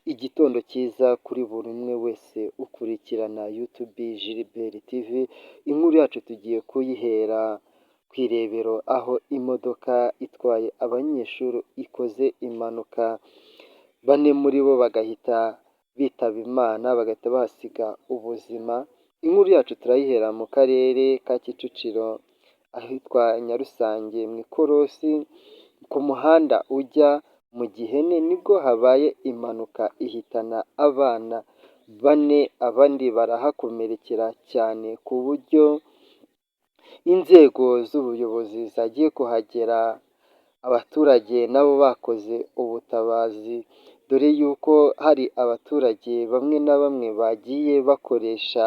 Igitondo cyiza kuri buri umwe wese ukurikirana YouTube Gilbert TV, inkuru yacu tugiye kuyihera ku irebero aho imodoka itwaye abanyeshuri ikoze impanuka, bane muri bo bagahita bitaba Imana bagahita bahasiga ubuzima, inkuru yacu turayihera mu karere ka Kicukiro ahitwa Nyarusange mu ikorosi ku muhanda ujya mu Gihene nibwo habaye impanuka ihitana abana bane, abandi barahakomerekera cyane ku buryo inzego z'ubuyobozi zagiye kuhagera, abaturage nabo bakoze ubutabazi, dore yuko hari abaturage bamwe na bamwe bagiye bakoresha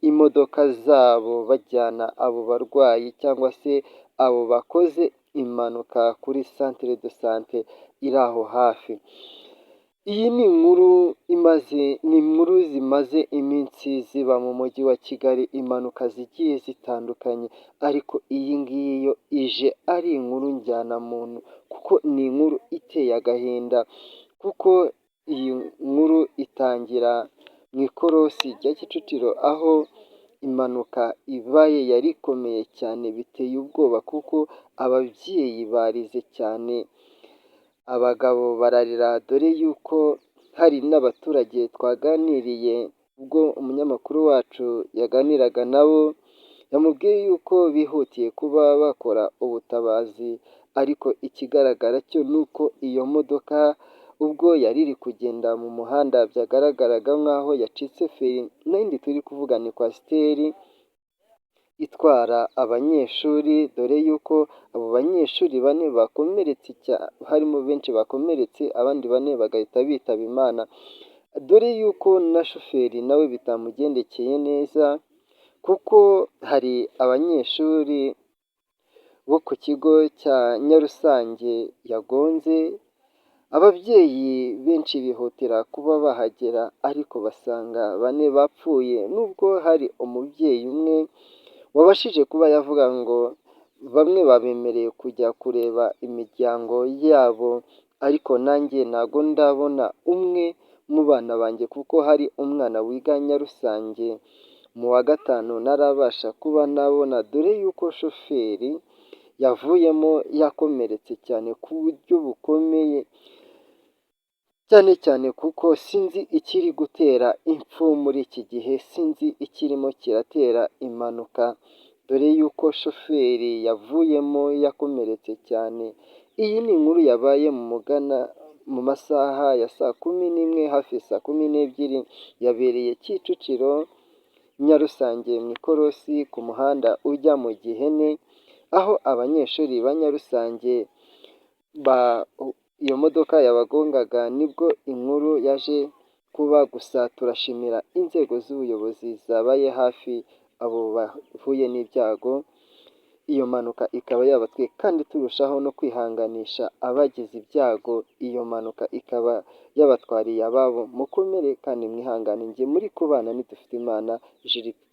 imodoka zabo bajyana abo barwayi cyangwa se abo bakoze impanuka kuri centre de sante iri aho hafi. Iyi ni inkuru zimaze iminsi ziba mu mujyi wa Kigali, impanuka zigiye zitandukanye, ariko iyi ngiyi yo ije ari inkuru njyanamuntu kuko ni inkuru iteye agahinda, kuko iyi nkuru itangira mu ikorosi rya Kicukiro aho impanuka ibaye yari ikomeye cyane biteye ubwoba kuko ababyeyi barize cyane, abagabo bararira dore yuko hari n'abaturage twaganiriye ubwo umunyamakuru wacu yaganiraga nabo, yamubwiye yuko bihutiye kuba bakora ubutabazi, ariko ikigaragara cyo ni uko iyo modoka ubwo yari iri kugenda mu muhanda byagaragaraga nk'aho yacitse feri, n'indi turi kuvuga ni kwasiteri itwara abanyeshuri, dore yuko abo banyeshuri bane bakomeretse harimo benshi bakomeretse, abandi bane bagahita bitaba Imana, dore yuko na shoferi nawe bitamugendekeye neza kuko hari abanyeshuri bo ku kigo cya Nyarusange yagonze, ababyeyi benshi bihutira kuba bahagera ariko basanga bane bapfuye, nubwo hari umubyeyi umwe wabashije kuba yavuga ngo bamwe babemereye kujya kureba imiryango yabo, ariko nanjye ntago ndabona umwe mu bana banjye kuko hari umwana wiga Nyarusange mu wa gatanu ntarabasha kuba nabona, dore yuko shoferi yavuyemo yakomeretse cyane ku buryo bukomeye, cyane cyane kuko sinzi ikiri gutera impfu muri iki gihe, sinzi ikirimo kiratera impanuka, dore yuko shoferi yavuyemo yakomeretse cyane. Iyi ni inkuru yabaye mu masaha ya saa kumi n'imwe hafi saa kumi n'ebyiri, yabereye Kicukiro Nyarusange mu ikorosi ku muhanda ujya mu Gihene, aho abanyeshuri ba Nyarusange iyo modoka yabagongaga nibwo inkuru yaje kuba, gusa turashimira inzego z'ubuyobozi zabaye hafi abo bahuye n'ibyago, iyo mpanuka ikaba yabatwiye kandi turushaho no kwihanganisha abagize ibyago, iyo mpanuka ikaba yabatwariye ababo, mukomere kandi mwihangane, njye muri kubana nidufite Imana Gilbert.